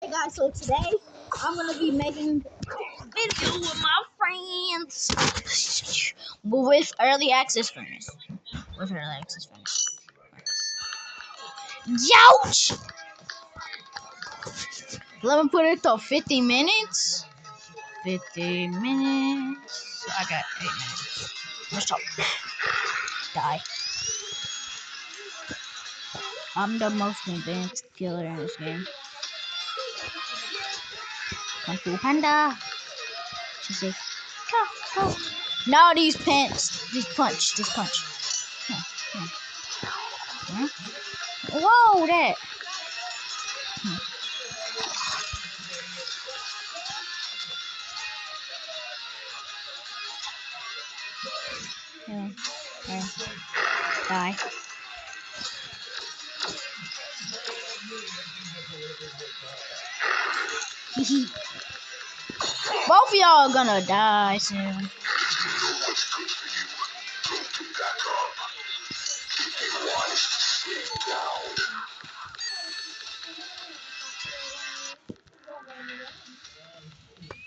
Hey guys, so today I'm gonna be making a video with my friends with early access furnace. With early access furnace. Ouch! Let me put it to 50 minutes. 50 minutes. I got 8 minutes. Let's talk. Die. I'm the most advanced killer in this game. Kung Fu Panda. She said, go, go. Now these punch. Hmm? Whoa, that. Yeah, yeah. Die. Both of y'all are gonna die soon.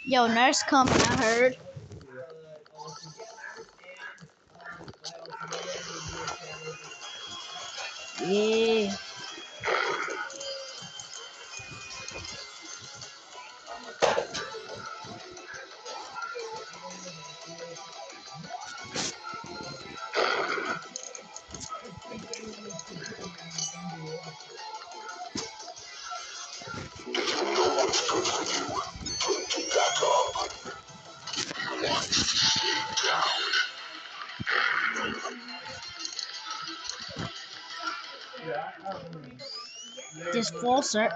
Yo, nurse coming, I heard. Yeah. This full sir.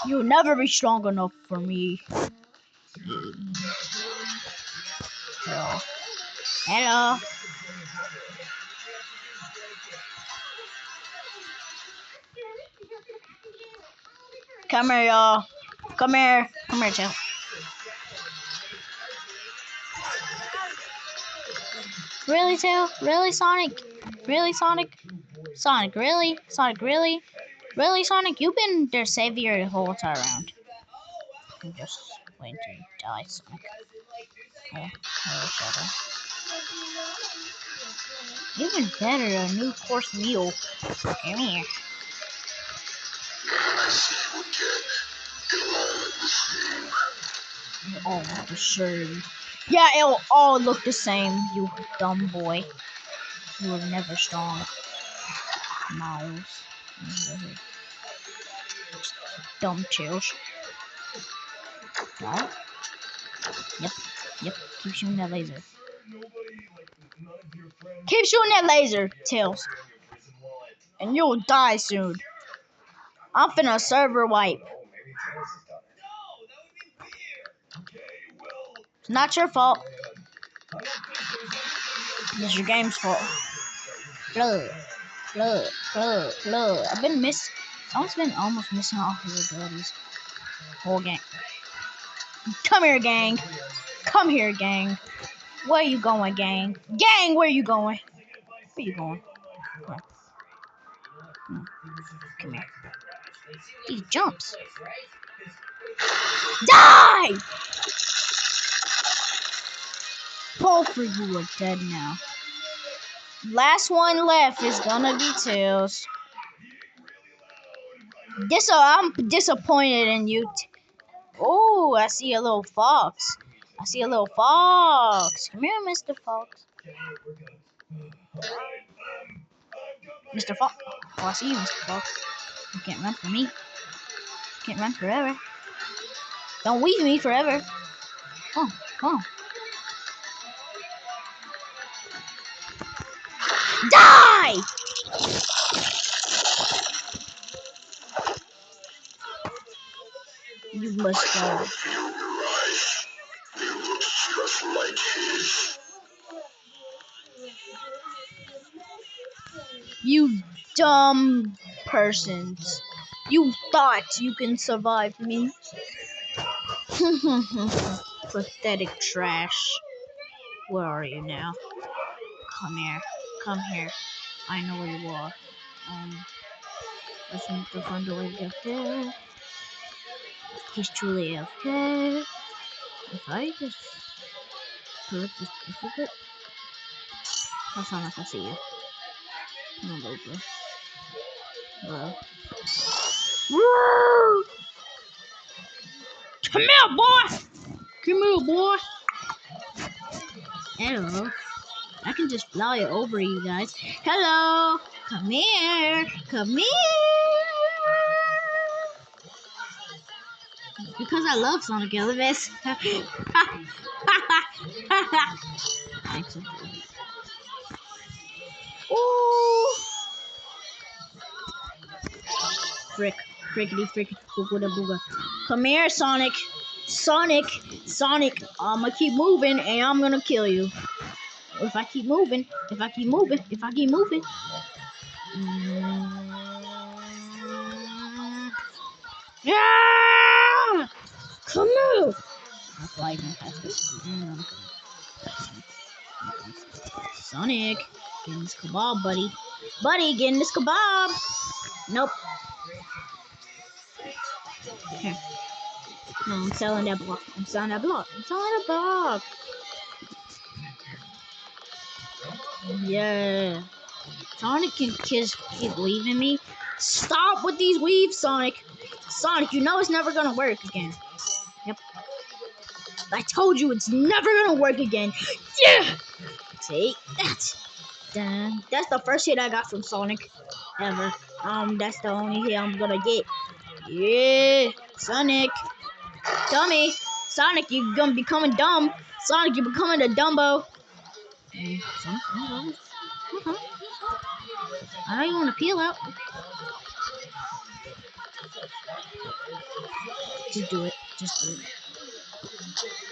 You'll never be strong enough for me. Hello. Hello. Come here, y'all. Come here. Come here, Jill. Really, Tail? Really, Sonic? Really, Sonic? Sonic, really? Sonic, really? Really, Sonic? You've been their savior the whole entire round. I'm just waiting to die, Sonic. Oh, Shadow. Even better, a new course meal. Come here. They all look the same. Yeah, it'll all look the same, you dumb boy. You were never strong. Miles. Dumb chills. Right? Yep. Keep shooting that laser. Keep shooting that laser, Tails. And you'll die soon. I'm finna server wipe. It's not your fault. It's your game's fault. Blood. I've been almost missing all of your abilities. Whole gang. Come here, gang. Come here, gang. Where you going, gang? Gang, where you going? Where you going? Come here. He jumps. Die! Both of you are dead now. Last one left is gonna be Tails. I'm disappointed in you. Oh, I see a little fox. Come here, Mr. Fox. Mr. Fox. Oh, I see you, Mr. Fox. You can't run from me. You can't run forever. Don't leave me forever. Oh. Die! You must die. You dumb persons. You thought you can survive me. Pathetic trash. Where are you now? Come here. Come here. I know where you are. Let's make the fun way to get there. He's truly AFK. If I just put this difficult, that's not gonna see you. No, bro. Woo! Come here, boy! Come here, boy! Hello. I can just fly over you guys. Hello! Come here! Come here! Because I love Sonic Elevators. Ooh! Frick. Frickety frickety booga booga. Come here, Sonic. Sonic. I'ma keep moving and I'm gonna kill you. If I keep moving. Yeah! Come here! I'll fly even faster. Sonic, get in this kebab, buddy. Get in this kebab. Nope. Here. No, I'm selling that block. Yeah. Sonic can just keep leaving me. Stop with these weaves, Sonic. Sonic, you know it's never gonna work again. Yep. I told you it's never gonna work again. Yeah! Take that. Dun. That's the first hit I got from Sonic ever. That's the only hit I'm gonna get. Yeah, Sonic. Dummy. Sonic, you're gonna becoming dumb. Sonic, you're becoming a Dumbo. Sonic, I know you want to peel out. Just do it.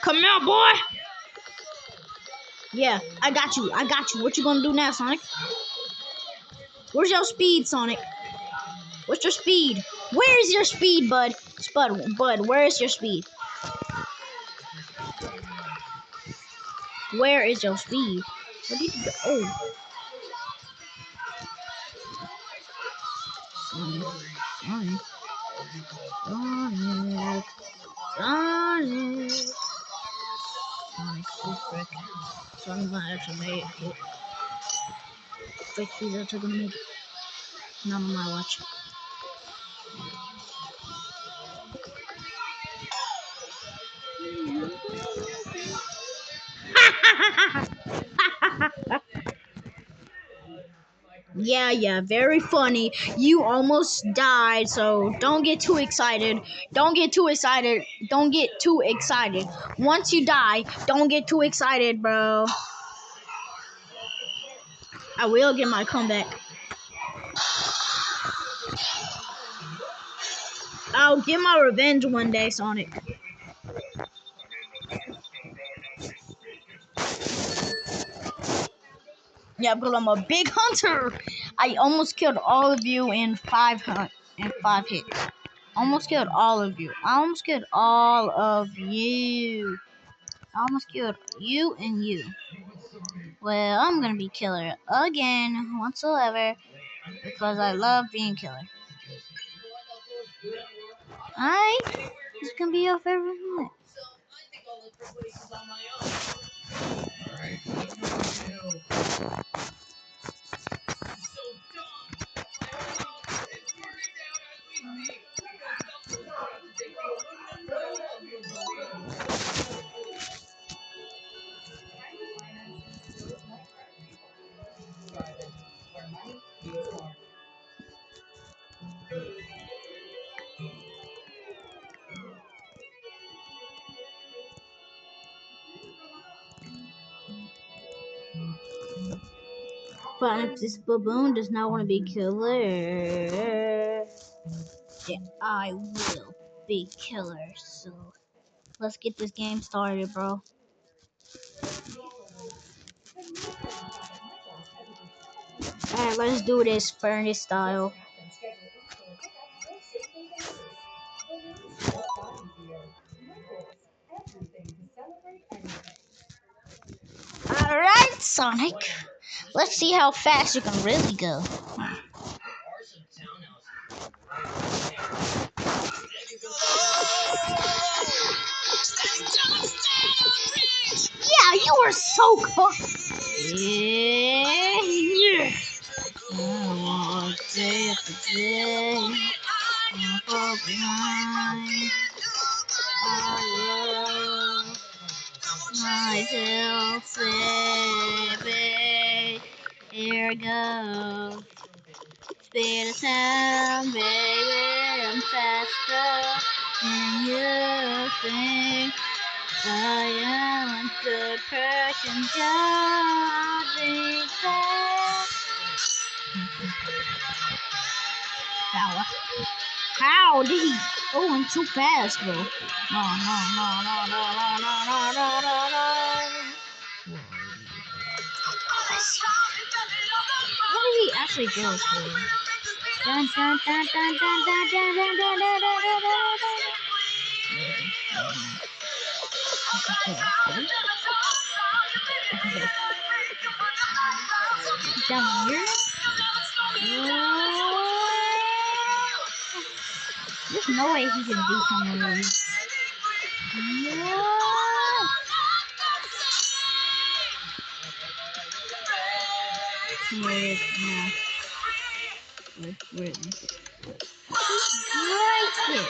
Come here, boy. Yeah, I got you. What you gonna do now, Sonic? Where's your speed, Sonic? What's your speed? Where is your speed, bud? Bud, where is your speed? Where is your speed? Where did you go? Oh. Sonic. Oh, frick. Sonic might actually make it. Frick, he's actually gonna make it. Not on my watch. Yeah, very funny. You almost died, so don't get too excited. Don't get too excited. Once you die, don't get too excited, bro. I will get my comeback. I'll get my revenge one day, Sonic. Yeah, because I'm a big hunter. I almost killed all of you in five hits. Almost killed all of you. I almost killed you and you. Well, I'm gonna be killer again, whatsoever, because I love being killer. This can be your favorite moment. But if this baboon does not want to be killer, then I will be killer. So let's get this game started, bro. Alright, let's do this furnace style. Alright, Sonic. Let's see how fast you can really go. Yeah, you were so close. Yeah. I want day after day. I fall behind. I love myself, baby. Here I go. Speed of sound, baby. I'm faster than you think. I am a good person, just be fair. Power. How did he going too fast, bro? No, no, no, no, no, no, no, no, no, no. How did he actually go for? Dun, dun, dun, dun, dun, dun, dun, dun, dun, dun, dun, dun, down here? There's no way he can do something like this. No. Where is it now? Where is it? Right there.